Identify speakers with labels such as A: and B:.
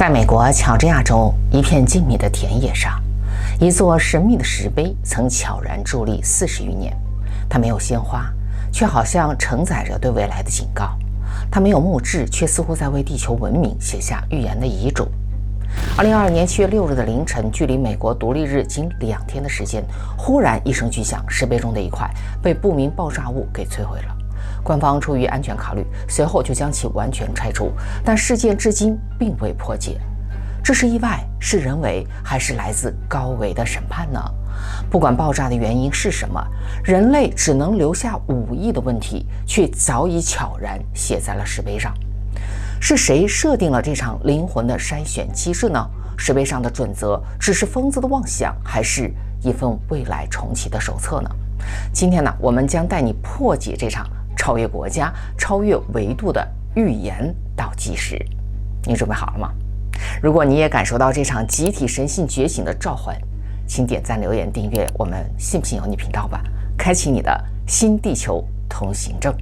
A: 在美国乔治亚州一片静谧的田野上，一座神秘的石碑曾悄然伫立40余年。它没有鲜花，却好像承载着对未来的警告；它没有墓志，却似乎在为地球文明写下预言的遗嘱。2022年7月6日的凌晨，距离美国独立日仅2天的时间，忽然一声巨响，石碑中的一块被不明爆炸物给摧毁了。官方出于安全考虑，随后就将其完全拆除，但事件至今并未破解。这是意外，是人为，还是来自高维的审判呢？不管爆炸的原因是什么，人类只能留下5亿的问题，却早已悄然写在了石碑上。是谁设定了这场灵魂的筛选机制呢？石碑上的准则只是疯子的妄想，还是一份未来重启的手册呢？今天呢，我们将带你破解这场超越国家、超越维度的预言倒计时。你准备好了吗？如果你也感受到这场集体神性觉醒的召唤，请点赞、留言、订阅我们信不信由你频道吧，开启你的新地球通行证。